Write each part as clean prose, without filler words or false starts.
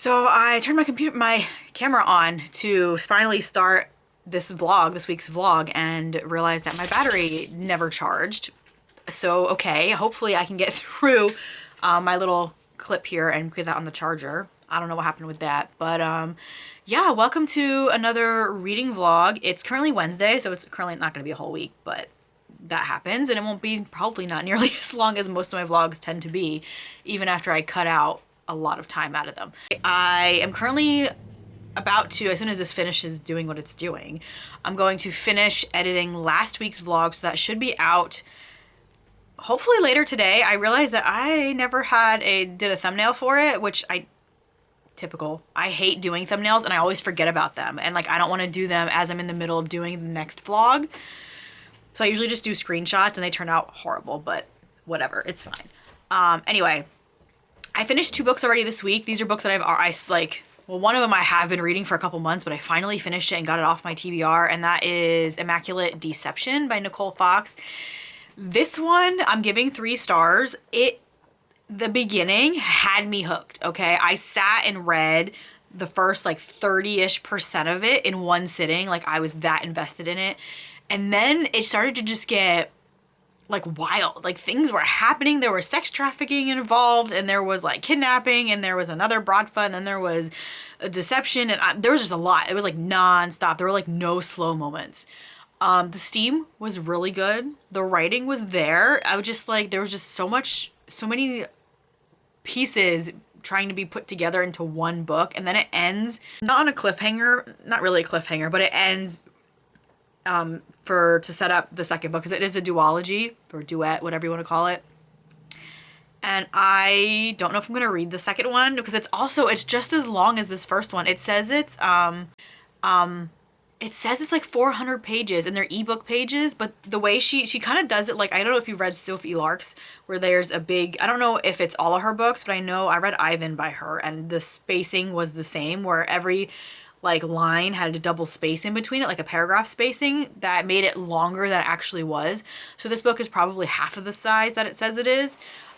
So I turned my camera on to finally start this week's vlog, and realized that my battery never charged. So, okay, hopefully I can get through my little clip here and get that on the charger. I don't know what happened with that, but yeah, welcome to another reading vlog. It's currently Wednesday, so it's currently not going to be a whole week, but that happens, and it won't be probably not nearly as long as most of my vlogs tend to be, even after I cut out a lot of time out of them. I am currently about to, as soon as this finishes doing what it's doing, I'm going to finish editing last week's vlog, so that should be out hopefully later today. I realized that I never did a thumbnail for it, which typical. I hate doing thumbnails and I always forget about them, and like I don't want to do them as I'm in the middle of doing the next vlog. So I usually just do screenshots and they turn out horrible, but whatever, it's fine. Anyway, I finished 2 books already this week. These are books that well, one of them I have been reading for a couple months, but I finally finished it and got it off my TBR, and that is Immaculate Deception by Nicole Fox. This one I'm giving 3 stars. The beginning had me hooked, okay? I sat and read the first like 30-ish% of it in one sitting. Like I was that invested in it. And then it started to just get like wild. Like things were happening. There was sex trafficking involved, and there was like kidnapping, and there was another broad fun, and there was a deception, and there was just a lot. It was like non-stop. There were like no slow moments. The steam was really good. The writing was there. I was just like, there was just so many pieces trying to be put together into one book, and then it ends not on a cliffhanger, not really a cliffhanger, but it ends to set up the second book, because it is a duology or duet, whatever you want to call it. And I don't know if I'm going to read the second one, because it's just as long as this first one. It says it's like 400 pages, and they're ebook pages, but the way she kind of does it, like, I don't know if you read Sophie Lark's, where there's a big, I don't know if it's all of her books, but I know I read Ivan by her, and the spacing was the same, where every like line had a double space in between it, like a paragraph spacing, that made it longer than it actually was. So this book is probably half of the size that it says it is.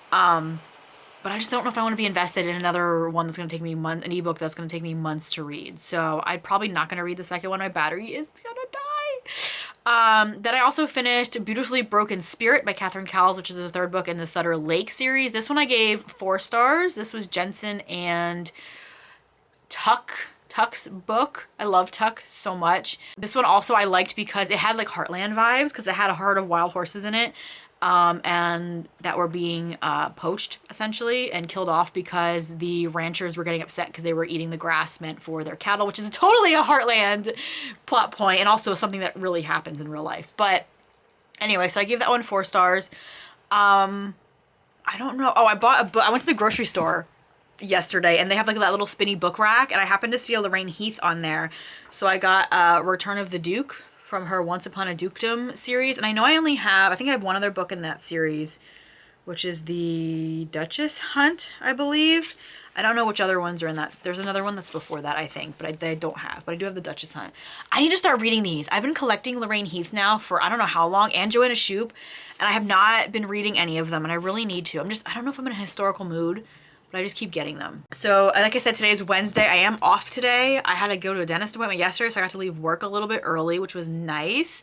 But I just don't know if I want to be invested in another one that's going to take me an ebook that's going to take me months to read. So I'm probably not going to read the second one. My battery is going to die. Then I also finished Beautifully Broken Spirit by Catherine Cowles, which is the 3rd book in the Sutter Lake series. This one I gave 4 stars. This was Jensen and Tuck's book. I love Tuck so much. This one also I liked because it had like Heartland vibes, because it had a herd of wild horses in it, and that were being poached essentially and killed off because the ranchers were getting upset because they were eating the grass meant for their cattle, which is totally a Heartland plot point, and also something that really happens in real life. But anyway, so I gave that one 4 stars. I don't know. Oh, I bought a book. I went to the grocery store yesterday, and they have like that little spinny book rack, and I happened to see a Lorraine Heath on there, so I got Return of the Duke from her Once Upon a Dukedom series. And I know I think I have one other book in that series, which is the Duchess Hunt, I believe. I don't know which other ones are in that. There's another one that's before that, I think, but I don't have. But I do have the Duchess Hunt. I need to start reading these. I've been collecting Lorraine Heath now for I don't know how long, and Joanna Shupe, and I have not been reading any of them, and I really need to. I don't know if I'm in a historical mood, but I just keep getting them. So like I said, today is Wednesday. I am off today. I had to go to a dentist appointment yesterday, so I got to leave work a little bit early, which was nice.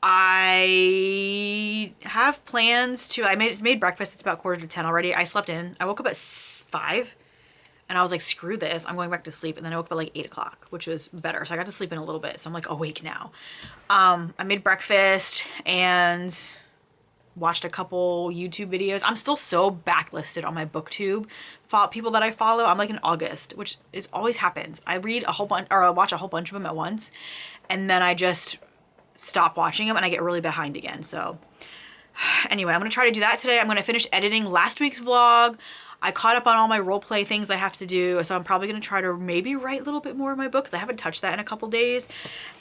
I have plans to, I made breakfast. It's about 9:45 already. I slept in. I woke up at 5, and I was like, screw this, I'm going back to sleep. And then I woke up at like 8 o'clock, which was better. So I got to sleep in a little bit. So I'm like awake now. I made breakfast and watched a couple YouTube videos. I'm still so backlisted on my booktube people that I follow. I'm like in August, which is always happens. I read a whole bunch, or I watch a whole bunch of them at once, and then I just stop watching them and I get really behind again. So anyway, I'm gonna try to do that today. I'm gonna finish editing last week's vlog. I caught up on all my role play things I have to do, so I'm probably going to try to maybe write a little bit more of my book, because I haven't touched that in a couple days.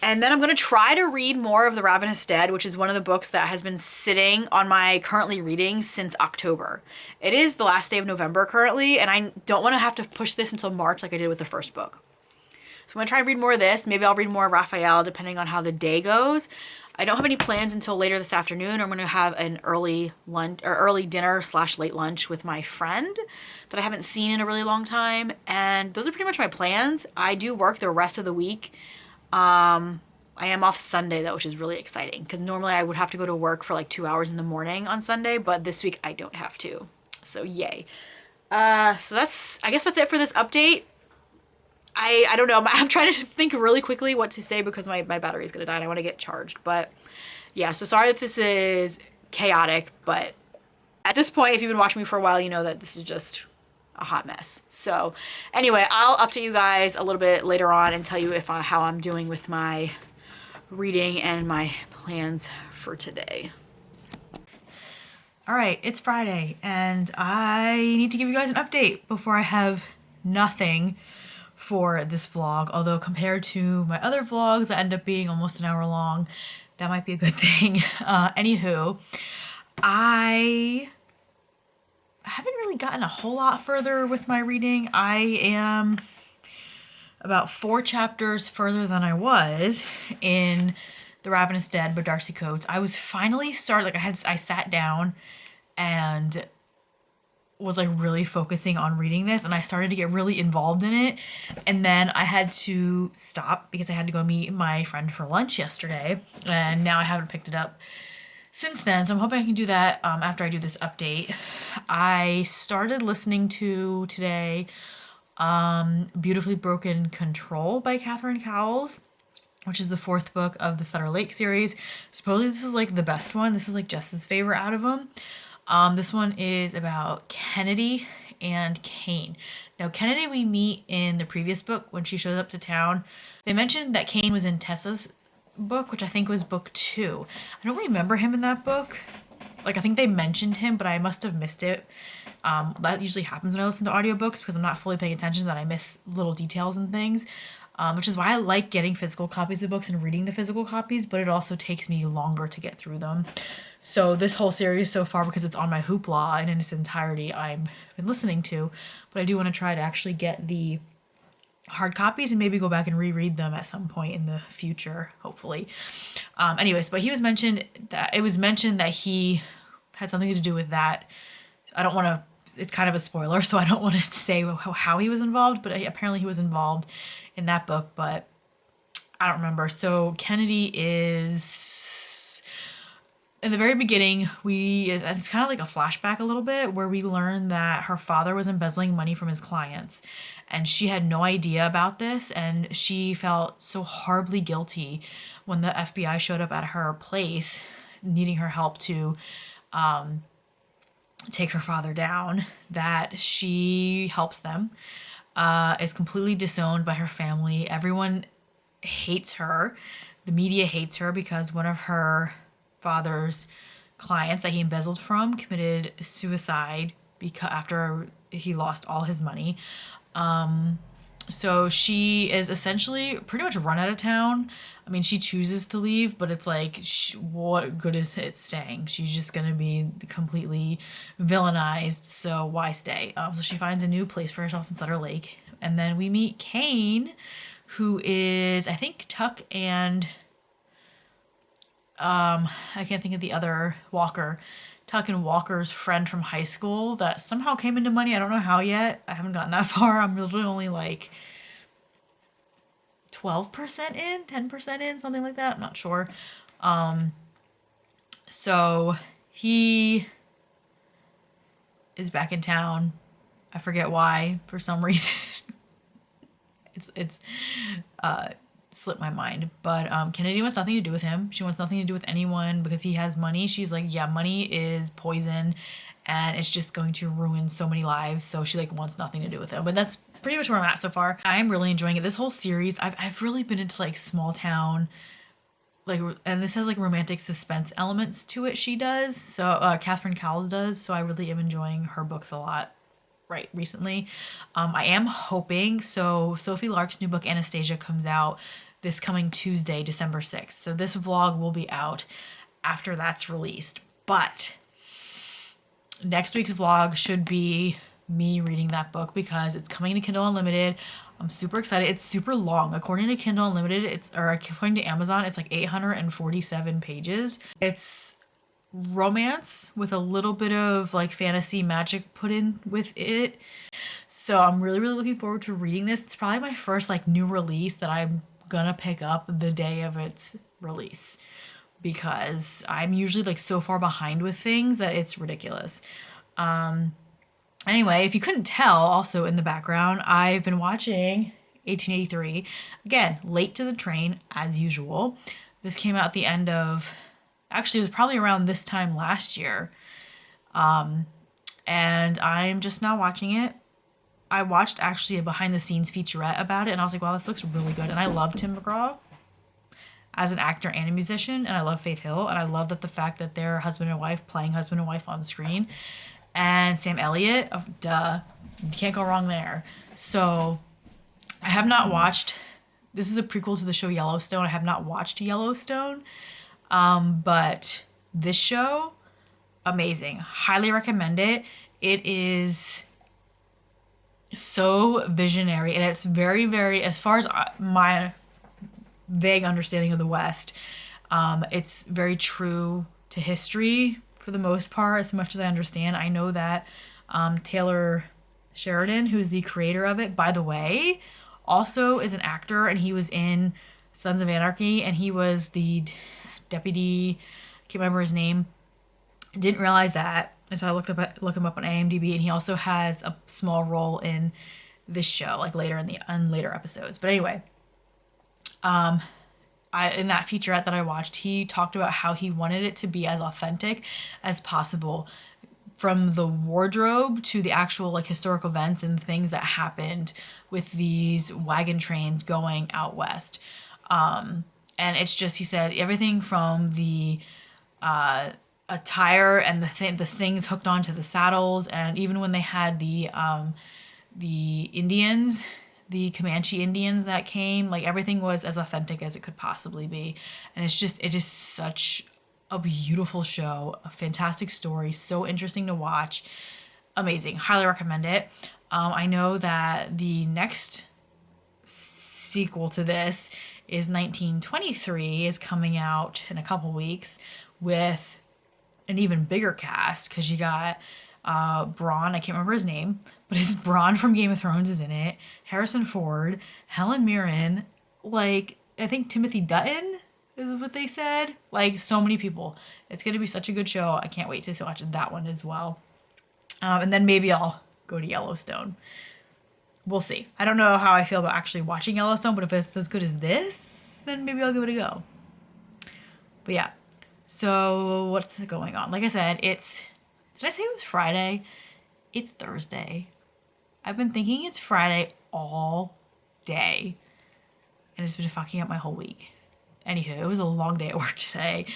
And then I'm going to try to read more of The Ravenous Dead, which is one of the books that has been sitting on my currently reading since October. It is the last day of November currently, and I don't want to have to push this until March like I did with the first book. I'm gonna try and read more of this. Maybe I'll read more of Raphael depending on how the day goes. I don't have any plans until later this afternoon. I'm gonna have an early lunch or early dinner / late lunch with my friend that I haven't seen in a really long time. And those are pretty much my plans. I do work the rest of the week. I am off Sunday though, which is really exciting because normally I would have to go to work for like 2 hours in the morning on Sunday, but this week I don't have to. So yay. So I guess that's it for this update. I don't know. I'm trying to think really quickly what to say because my battery is going to die and I want to get charged. But yeah, so sorry if this is chaotic, but at this point, if you've been watching me for a while, you know that this is just a hot mess. So anyway, I'll update you guys a little bit later on and tell you how I'm doing with my reading and my plans for today. All right, it's Friday and I need to give you guys an update before I have nothing for this vlog, although compared to my other vlogs that end up being almost an hour long, that might be a good thing. Anywho, I haven't really gotten a whole lot further with my reading. I am about 4 chapters further than I was in The Ravenous Dead by Darcy Coates. I was finally started, I sat down and was like really focusing on reading this and I started to get really involved in it, and then I had to stop because I had to go meet my friend for lunch yesterday, and now I haven't picked it up since then, so I'm hoping I can do that after I do this update. I started listening to today Beautifully Broken Control by Catherine Cowles, which is the 4th book of the Sutter Lake series. Supposedly this is like the best one. This is like Jess's favorite out of them. This one is about Kennedy and Kane. Now, Kennedy we meet in the previous book when she shows up to town. They mentioned that Kane was in Tessa's book, which I think was book 2. I don't remember him in that book. Like, I think they mentioned him, but I must have missed it. That usually happens when I listen to audiobooks because I'm not fully paying attention, that I miss little details and things. Which is why I like getting physical copies of books and reading the physical copies, but it also takes me longer to get through them. So this whole series so far, because it's on my Hoopla and in its entirety, I've been listening to, but I do want to try to actually get the hard copies and maybe go back and reread them at some point in the future, hopefully. Anyways, but it was mentioned that he had something to do with that. I don't want to, it's kind of a spoiler, so I don't want to say how he was involved, but apparently he was involved in that book, but I don't remember. So Kennedy is, in the very beginning, it's kind of like a flashback a little bit, where we learn that her father was embezzling money from his clients, and she had no idea about this, and she felt so horribly guilty when the FBI showed up at her place needing her help to take her father down, that she helps them, is completely disowned by her family. Everyone hates her. The media hates her because one of her father's clients that he embezzled from committed suicide after he lost all his money. So she is essentially pretty much run out of town. I mean, she chooses to leave, but it's like, what good is it staying? She's just going to be completely villainized, so why stay? So she finds a new place for herself in Sutter Lake. And then we meet Kane, who is, I think, Tuck and, I can't think of the other, Walker. Tuck and Walker's friend from high school that somehow came into money. I don't know how yet. I haven't gotten that far. I'm literally only like 12% in, 10% in, something like that. I'm not sure. So he is back in town. I forget why, for some reason. it's slipped my mind, but Kennedy wants nothing to do with him. She wants nothing to do with anyone because he has money. She's like, yeah, money is poison and it's just going to ruin so many lives, so she like wants nothing to do with him. But that's pretty much where I'm at so far. I'm really enjoying it. This whole series, I've really been into like small town, like, and this has like romantic suspense elements to it. She does, so Catherine Cowles does, so I really am enjoying her books a lot recently. I am hoping, so Sophie Lark's new book Anastasia comes out this coming Tuesday, December 6th. So this vlog will be out after that's released. But next week's vlog should be me reading that book because it's coming to Kindle Unlimited. I'm super excited. It's super long. According to Kindle Unlimited, or according to Amazon, it's like 847 pages. It's romance with a little bit of like fantasy magic put in with it. So I'm really, really looking forward to reading this. It's probably my first like new release that I'm gonna pick up the day of its release because I'm usually like so far behind with things that it's ridiculous. Anyway, if you couldn't tell, also in the background, I've been watching 1883. Again, late to the train as usual. This came out at the end of, actually, it was probably around this time last year. And I'm just now watching it. I watched actually a behind the scenes featurette about it, and I was like, wow, this looks really good. And I love Tim McGraw as an actor and a musician, and I love Faith Hill, and I love that the fact that they're husband and wife playing husband and wife on screen. And Sam Elliott, oh, duh, you can't go wrong there. So I have not watched, this is a prequel to the show Yellowstone. I have not watched Yellowstone, but this show, amazing. Highly recommend it. It is so visionary, and it's very, very, as far as my vague understanding of the West, it's very true to history for the most part, as much as I understand. I know that Taylor Sheridan, who's the creator of it, by the way, also is an actor, and he was in Sons of Anarchy, and he was the deputy, I can't remember his name. I didn't realize that until I looked him up on IMDb, and he also has a small role in this show, like later in later episodes. But anyway, in that featurette that I watched, he talked about how he wanted it to be as authentic as possible, from the wardrobe to the actual like historical events and things that happened with these wagon trains going out west. And it's just, he said, everything from the attire and the things hooked onto the saddles, and even when they had the Indians, the Comanche Indians that came, like everything was as authentic as it could possibly be. And it is such a beautiful show, a fantastic story, so interesting to watch, amazing, highly recommend it. I know that the next sequel to this is 1923 is coming out in a couple weeks with an even bigger cast, because you got Braun, I can't remember his name, but it's Braun from Game of Thrones is in it, Harrison Ford, Helen Mirren, like I think Timothy Dutton is what they said, like so many people. It's gonna be such a good show. I can't wait to watch that one as well. And then maybe I'll go to Yellowstone. We'll see. I don't know how I feel about actually watching Yellowstone, but if it's as good as this, then maybe I'll give it a go. But yeah, so what's going on? Like I said, did I say it was Friday? It's Thursday. I've been thinking it's Friday all day, and it's been fucking up my whole week. Anywho, it was a long day at work today.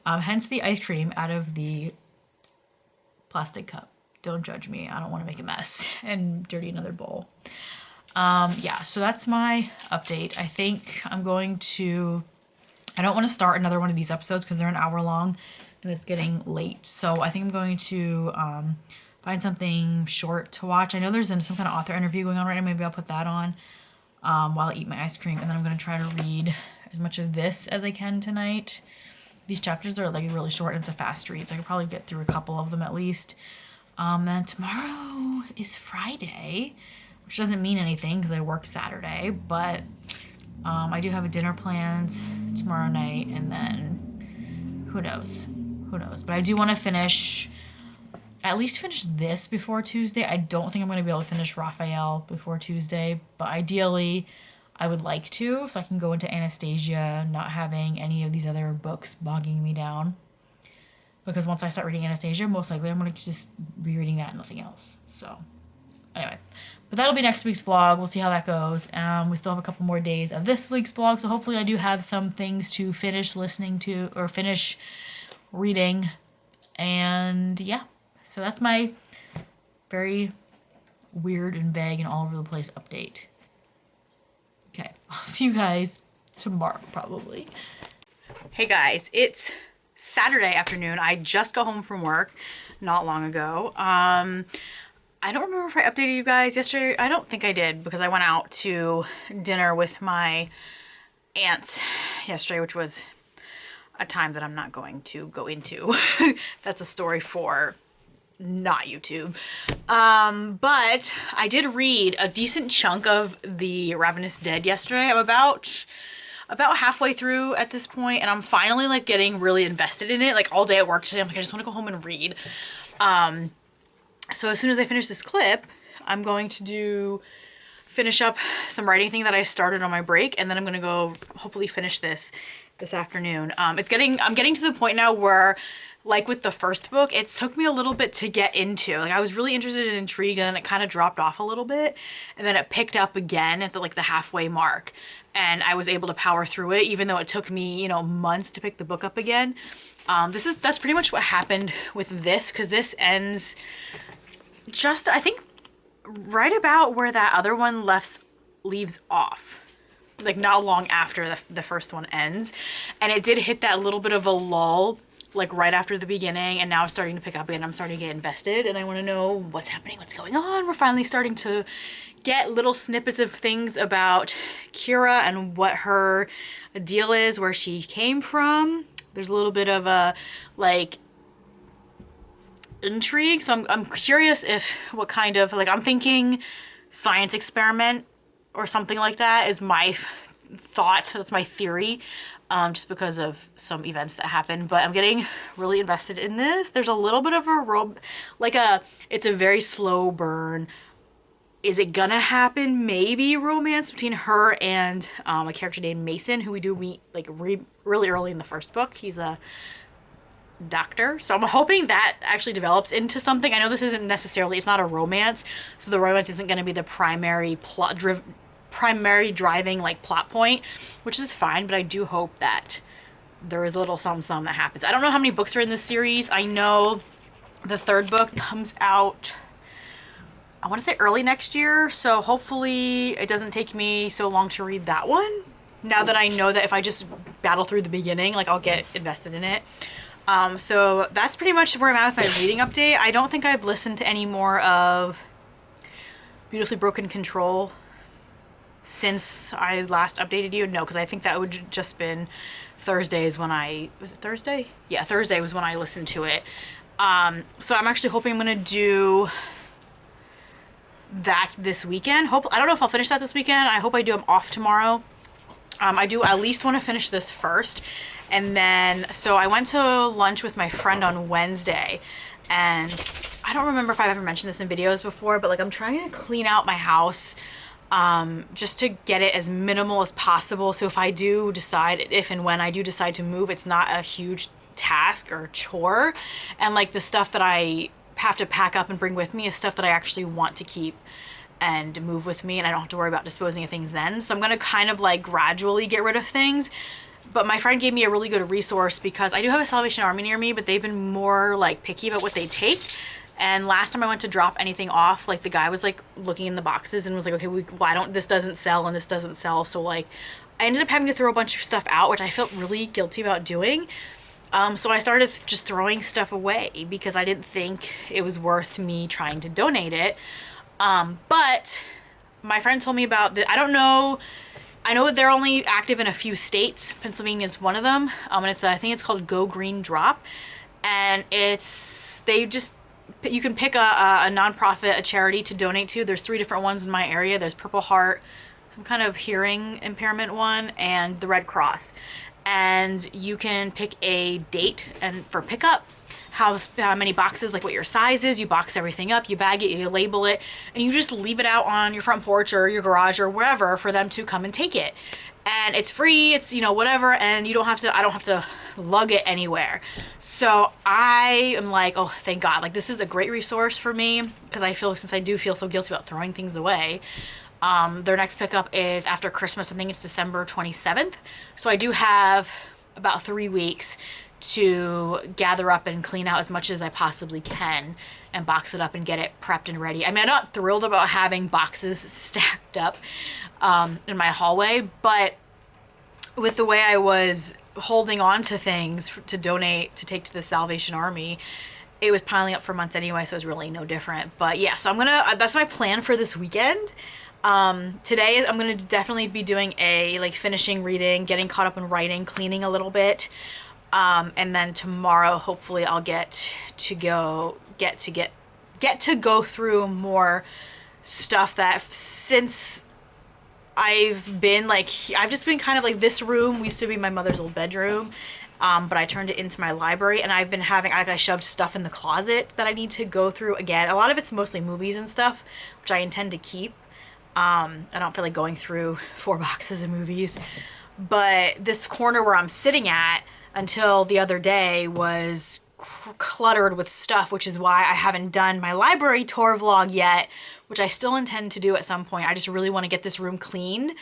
Hence the ice cream out of the plastic cup. Don't judge me. I don't want to make a mess and dirty another bowl. Yeah, so that's my update. I think I don't want to start another one of these episodes because they're an hour long and it's getting late. So I think I'm going to find something short to watch. I know there's some kind of author interview going on right now. Maybe I'll put that on while I eat my ice cream. And then I'm going to try to read as much of this as I can tonight. These chapters are like really short and it's a fast read, so I could probably get through a couple of them at least. And tomorrow is Friday, which doesn't mean anything because I work Saturday, but I do have a dinner planned tomorrow night, and then who knows, but I do want to at least finish this before Tuesday. I don't think I'm going to be able to finish Raphael before Tuesday, but ideally I would like to, so I can go into Anastasia not having any of these other books bogging me down. Because once I start reading Anastasia, most likely I'm going to just be reading that and nothing else. So, anyway. But that'll be next week's vlog. We'll see how that goes. We still have a couple more days of this week's vlog, so hopefully I do have some things to finish listening to, or finish reading. And, yeah. So that's my very weird and vague and all over the place update. Okay. I'll see you guys tomorrow, probably. Hey, guys. It's Saturday afternoon. I just got home from work not long ago. I don't remember if I updated you guys yesterday. I don't think I did because I went out to dinner with my aunts yesterday, which was a time that I'm not going to go into. That's a story for not YouTube. But I did read a decent chunk of the Ravenous Dead yesterday. I'm about halfway through at this point, and I'm finally like getting really invested in it. Like all day at work today, I'm like, I just want to go home and read. So as soon as I finish this clip, I'm going to finish up some writing thing that I started on my break, and then I'm gonna go hopefully finish this afternoon. I'm getting to the point now where, like with the first book, it took me a little bit to get into. Like I was really interested and intrigued, and it kind of dropped off a little bit, and then it picked up again at the halfway mark, and I was able to power through it, even though it took me, you know, months to pick the book up again. That's pretty much what happened with this, because this ends just, I think, right about where that other one leaves off, like not long after the first one ends. And it did hit that little bit of a lull like right after the beginning, and now it's starting to pick up again. I'm starting to get invested, and I want to know what's happening, what's going on. We're finally starting to get little snippets of things about Kira and what her deal is, where she came from. There's a little bit of a like intrigue, so I'm curious if what kind of, like, I'm thinking science experiment or something like that is my thought. That's my theory, just because of some events that happen. But I'm getting really invested in this. There's a little bit of it's a very slow burn. Is it gonna happen? Maybe romance between her and a character named Mason, who we do meet like really early in the first book. He's a doctor, so I'm hoping that actually develops into something. I know this isn't necessarily, it's not a romance, so the romance isn't going to be the primary driving like plot point, which is fine, but I do hope that there is a little something that happens. I don't know how many books are in this series. I know the third book comes out, I want to say early next year, so hopefully it doesn't take me so long to read that one, now that I know that if I just battle through the beginning, like I'll get invested in it. So that's pretty much where I'm at with my reading update. I don't think I've listened to any more of Beautifully Broken Control since I last updated you. No, because I think that would just been Thursdays when was it Thursday? Yeah, Thursday was when I listened to it. So I'm actually hoping I'm going to do that this weekend. I don't know if I'll finish that this weekend. I hope I do. I'm off tomorrow. I do at least want to finish this first. And then, so I went to lunch with my friend on Wednesday, and I don't remember if I've ever mentioned this in videos before, but like I'm trying to clean out my house just to get it as minimal as possible. So if and when I do decide to move, it's not a huge task or chore. And like the stuff that I have to pack up and bring with me is stuff that I actually want to keep and move with me, and I don't have to worry about disposing of things then. So I'm going to kind of like gradually get rid of things. But my friend gave me a really good resource, because I do have a Salvation Army near me, but they've been more like picky about what they take. And last time I went to drop anything off, like the guy was like looking in the boxes and was like, okay, this doesn't sell and this doesn't sell. So like I ended up having to throw a bunch of stuff out, which I felt really guilty about doing. So I started just throwing stuff away because I didn't think it was worth me trying to donate it. But my friend told me about I don't know. I know they're only active in a few states. Pennsylvania is one of them. And I think it's called Go Green Drop. And you can pick a nonprofit, a charity to donate to. There's 3 different ones in my area. There's Purple Heart, some kind of hearing impairment one, and the Red Cross. And you can pick a date and for pickup, how many boxes, like what your size is. You box everything up, you bag it, you label it, and you just leave it out on your front porch or your garage or wherever for them to come and take it. And it's free, it's, whatever, and I don't have to lug it anywhere. So I am like, oh, thank God. Like, this is a great resource for me, because since I do feel so guilty about throwing things away. Their next pickup is after Christmas. I think it's December 27th. So I do have about 3 weeks to gather up and clean out as much as I possibly can and box it up and get it prepped and ready. I mean, I'm not thrilled about having boxes stacked up in my hallway, but with the way I was holding on to things to donate, to take to the Salvation Army, it was piling up for months anyway, so it's really no different. But yeah, so I'm gonna, that's my plan for this weekend. Today I'm gonna definitely be doing a like finishing reading, getting caught up in writing, cleaning a little bit. And then tomorrow hopefully I'll get to go through more stuff that since I've been like, I've just been kind of like, this room used to be my mother's old bedroom, but I turned it into my library, and I've been having, I shoved stuff in the closet that I need to go through again. A lot of it's mostly movies and stuff, which I intend to keep. I don't feel like going through 4 boxes of movies, but this corner where I'm sitting at until the other day was cluttered with stuff, which is why I haven't done my library tour vlog yet, which I still intend to do at some point. I just really want to get this room cleaned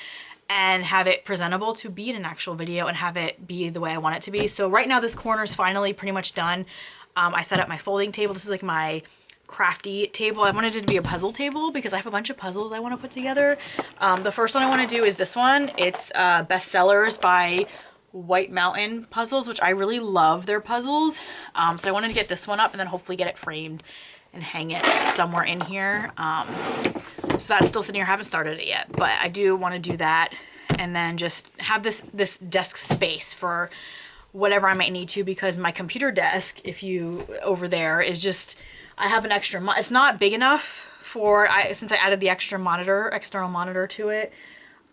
and have it presentable to be in an actual video and have it be the way I want it to be. So right now this corner is finally pretty much done. I set up my folding table. This is like my crafty table. I wanted it to be a puzzle table because I have a bunch of puzzles I want to put together. The first one I want to do is this one. It's Bestsellers by White Mountain Puzzles, which I really love their puzzles. So I wanted to get this one up and then hopefully get it framed and hang it somewhere in here. So that's still sitting here. I haven't started it yet, but I do want to do that and then just have this desk space for whatever I might need to, because my computer desk, if you over there, is just, I have an extra, it's not big enough for, since I added the external monitor to it.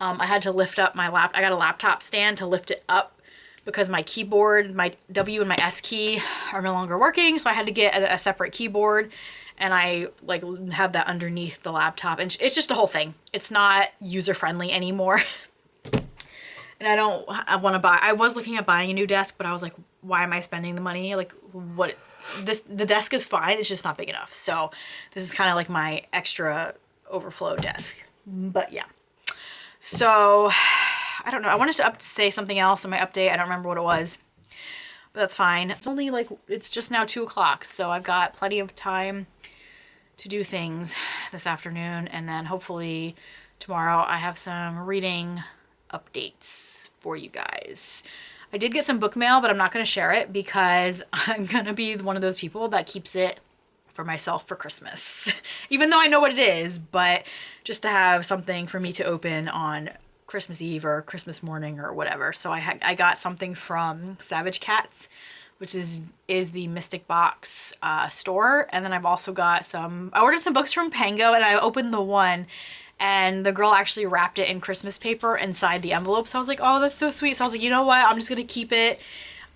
I had to lift up my I got a laptop stand to lift it up because my keyboard, my W and my S key are no longer working. So I had to get a separate keyboard, and I like have that underneath the laptop, and it's just a whole thing. It's not user friendly anymore. And I want to buy, I was looking at buying a new desk, but I was like, why am I spending the money? Like the desk is fine. It's just not big enough. So this is kind of like my extra overflow desk, but yeah. So, I don't know. I wanted to say something else in my update. I don't remember what it was, but that's fine. It's only like, it's just now 2 o'clock, so I've got plenty of time to do things this afternoon, and then hopefully tomorrow I have some reading updates for you guys. I did get some book mail, but I'm not going to share it because I'm going to be one of those people that keeps it for myself for Christmas, even though I know what it is, but just to have something for me to open on Christmas Eve or Christmas morning or whatever. So I got something from Savage Cats, which is the Mystic Box store, and then I've also got I ordered some books from Pango, and I opened the one, and the girl actually wrapped it in Christmas paper inside the envelope. So I was like, oh, that's so sweet. So I was like, you know what? I'm just gonna keep it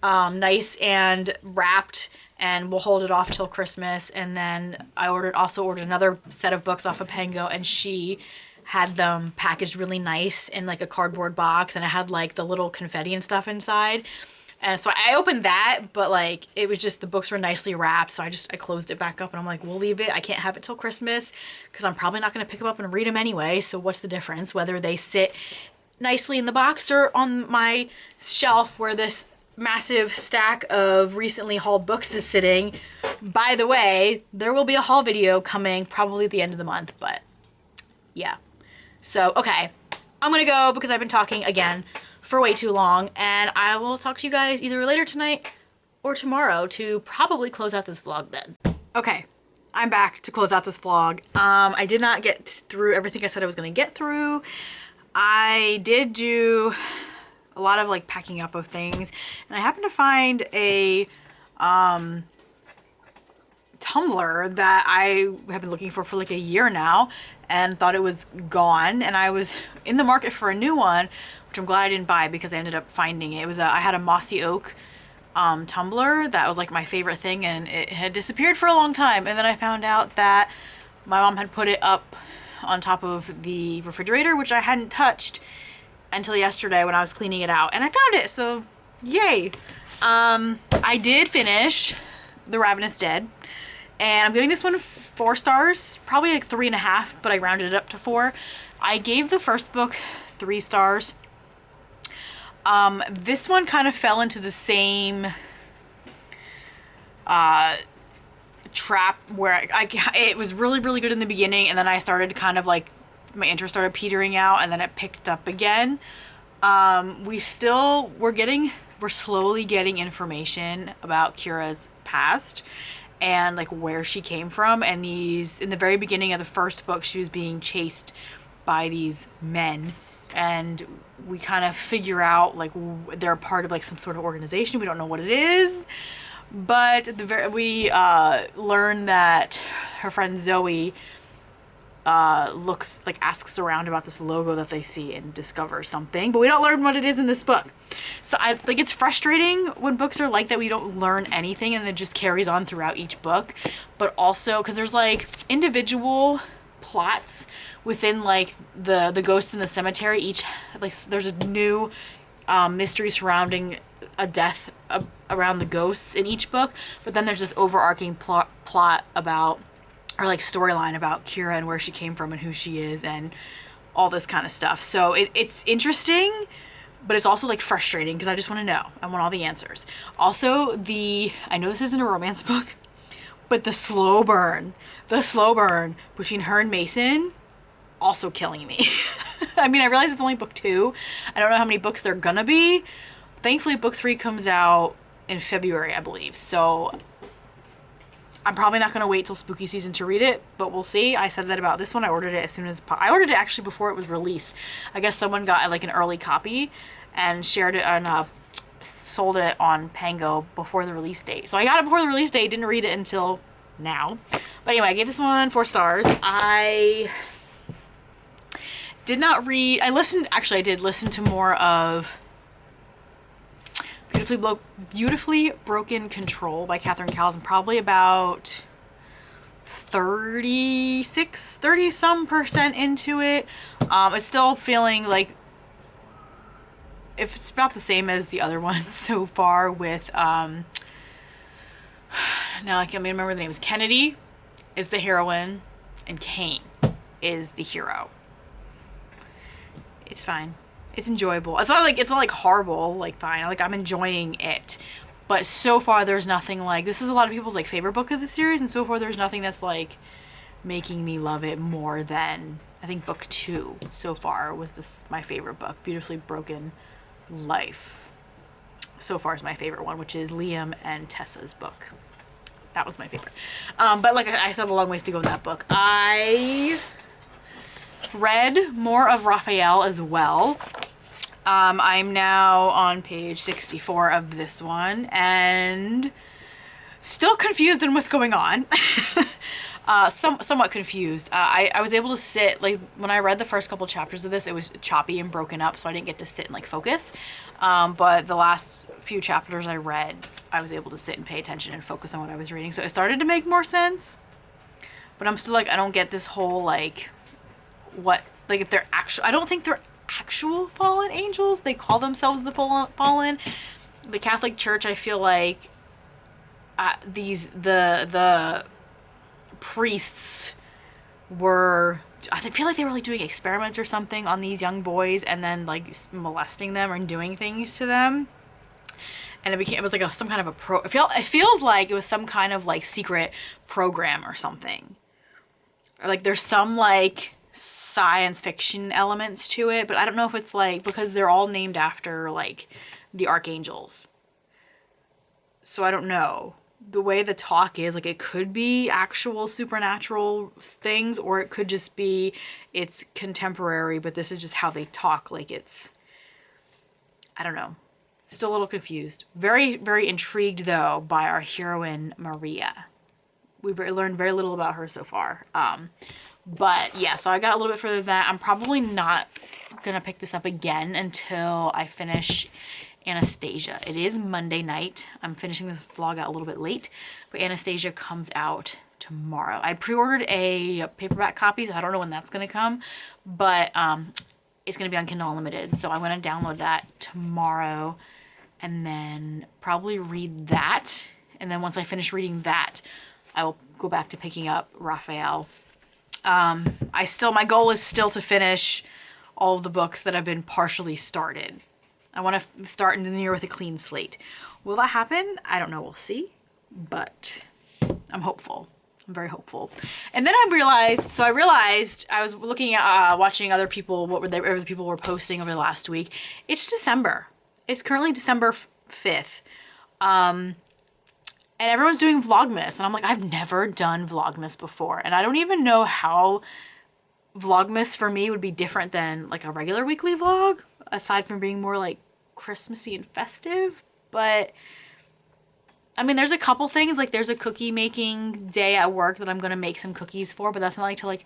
nice and wrapped, and we'll hold it off till Christmas. And then I also ordered another set of books off of Pango, and she had them packaged really nice in like a cardboard box, and it had like the little confetti and stuff inside. And so I opened that, but like it was just, the books were nicely wrapped, so I closed it back up, and I'm like, we'll leave it. I can't have it till Christmas because I'm probably not going to pick them up and read them anyway, so what's the difference whether they sit nicely in the box or on my shelf where this massive stack of recently hauled books is sitting. By the way, there will be a haul video coming probably at the end of the month, but yeah. So, okay, I'm gonna go because I've been talking again for way too long, and I will talk to you guys either later tonight or tomorrow to probably close out this vlog then. Okay, I'm back to close out this vlog. I did not get through everything I said I was gonna get through. I did do a lot of like packing up of things, and I happened to find a tumbler that I have been looking for like a year now, and thought it was gone, and I was in the market for a new one, which I'm glad I didn't buy because I ended up finding it. I had a mossy oak tumbler that was like my favorite thing, and it had disappeared for a long time, and then I found out that my mom had put it up on top of the refrigerator, which I hadn't touched until yesterday when I was cleaning it out, and I found it, so yay. I did finish The Ravenous Dead, and I'm giving this one 4 stars, probably like 3.5, but I rounded it up to 4. I gave the first book 3 stars. This one kind of fell into the same trap where it was really, really good in the beginning, and then I started kind of like, my interest started petering out, and then it picked up again. We're slowly getting information about Kira's past, and like where she came from. And these, in the very beginning of the first book, she was being chased by these men, and we kind of figure out like they're part of like some sort of organization. We don't know what it is, but we learn that her friend Zoe asks around about this logo that they see and discovers something, but we don't learn what it is in this book. So I like, it's frustrating when books are like that. We don't learn anything and it just carries on throughout each book. But also because there's like individual plots within like the ghost in the cemetery. Each, like, there's a new mystery surrounding a death around the ghosts in each book, but then there's this overarching plot about, or like storyline about Kira and where she came from and who she is and all this kind of stuff. So it's interesting, but it's also like frustrating because I just want to know. I want all the answers. Also, I know this isn't a romance book, but the slow burn between her and Mason, also killing me. I mean, I realize it's only book 2. I don't know how many books there are gonna be. Thankfully, book 3 comes out in February, I believe. So I'm probably not going to wait till spooky season to read it, but we'll see. I said that about this one. I ordered it as soon as I ordered it actually before it was released. I guess someone got like an early copy and shared it and sold it on Pango before the release date. So I got it before the release date, didn't read it until now. But anyway, I gave this one 4 stars. I did not read, I did listen to more of Beautifully Broken Control by Catherine Cowles. I'm probably about 30 some percent into it. It's still feeling like if it's about the same as the other ones so far with now I can't remember the names. Kennedy is the heroine and Kane is the hero. It's fine. It's enjoyable. It's not like horrible, like fine. Like I'm enjoying it. But so far there's nothing like, this is a lot of people's like favorite book of the series, and so far there's nothing that's like making me love it more than, I think book 2 so far was my favorite book. Beautifully Broken Life so far is my favorite one, which is Liam and Tessa's book. That was my favorite. But like I still have a long ways to go in that book. I read more of Raphael as well. I'm now on page 64 of this one and still confused on what's going on. Somewhat confused. I was able to sit, like when I read the first couple chapters of this, it was choppy and broken up, so I didn't get to sit and like focus. But the last few chapters I read, I was able to sit and pay attention and focus on what I was reading. So it started to make more sense. But I'm still like, I don't get this whole like, what, like if they're actual, I don't think they're actual fallen angels. They call themselves the fallen. The Catholic Church, I feel like the priests were, I feel like they were like doing experiments or something on these young boys and then like molesting them and doing things to them. And it was like some kind of it feels like it was some kind of like secret program or something. Or like there's some like science fiction elements to it, but I don't know if it's like, because they're all named after like the archangels. So I don't know. The way the talk is, like it could be actual supernatural things, or it could just be it's contemporary, but this is just how they talk. Like it's, I don't know. Still a little confused. Very, very intrigued though by our heroine Maria. We've learned very little about her so far. But yeah, so I got a little bit further than that. I'm probably not gonna pick this up again until I finish Anastasia. It is Monday night. I'm finishing this vlog out a little bit late, but Anastasia comes out tomorrow. I pre-ordered a paperback copy, so I don't know when that's gonna come, but it's gonna be on Kindle Unlimited, so I'm gonna download that tomorrow and then probably read that. And then once I finish reading that, I will go back to picking up Raphael. My goal is still to finish all of the books that have been partially started. I want to start in the new year with a clean slate. Will that happen? I don't know. We'll see. But I'm hopeful. I'm very hopeful. And then I realized I was looking at watching other people, other people were posting over the last week. It's December. It's currently December 5th. and everyone's doing vlogmas, and I'm like, I've never done vlogmas before, and I don't even know how vlogmas for me would be different than like a regular weekly vlog, aside from being more like Christmassy and festive. But I mean, there's a couple things, like there's a cookie making day at work that I'm gonna make some cookies for, but that's not like till like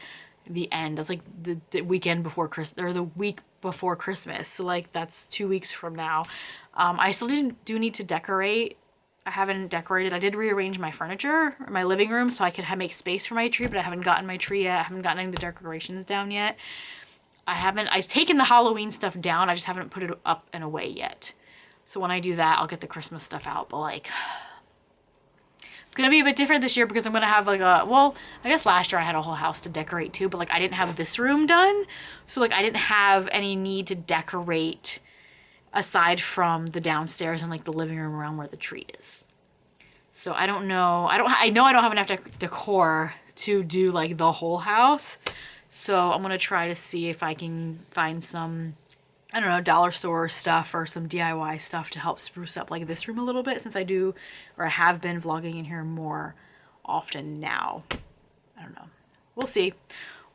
the end. That's like the weekend before Christmas, or the week before Christmas. So like that's 2 weeks from now. I still do need to decorate. I haven't decorated. I did rearrange my furniture in my living room so I could make space for my tree, but I haven't gotten my tree yet. I haven't gotten any of the decorations down yet. I've taken the Halloween stuff down. I just haven't put it up and away yet. So when I do that, I'll get the Christmas stuff out. But like, it's gonna be a bit different this year because I'm gonna have like well, I guess last year I had a whole house to decorate too, but like I didn't have this room done. So like I didn't have any need to decorate aside from the downstairs and like the living room around where the tree is. So I don't know. I know I don't have enough decor to do like the whole house. So I'm gonna try to see if I can find some, I don't know, dollar store stuff or some DIY stuff to help spruce up like this room a little bit, since I do, or I have been vlogging in here more often now. I don't know. We'll see.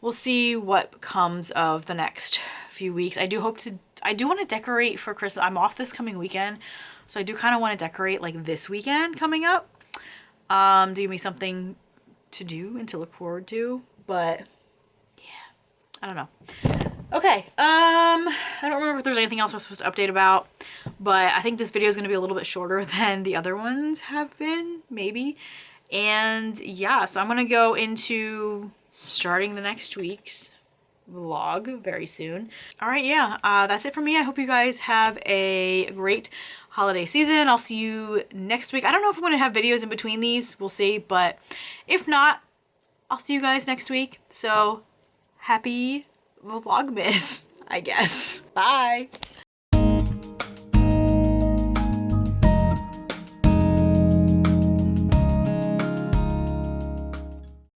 We'll see what comes of the next few weeks. I do want to decorate for Christmas. I'm off this coming weekend, so I do kind of want to decorate like this weekend coming up. To give me something to do and to look forward to. But yeah, I don't know. Okay, I don't remember if there's anything else I was supposed to update about, but I think this video is going to be a little bit shorter than the other ones have been, maybe. And yeah, so I'm going to go into starting the next week's vlog very soon. All right, yeah, that's it for me. I hope you guys have a great holiday season. I'll see you next week. I don't know if I'm going to have videos in between these. We'll see, but if not, I'll see you guys next week. So happy Vlogmas, I guess. Bye.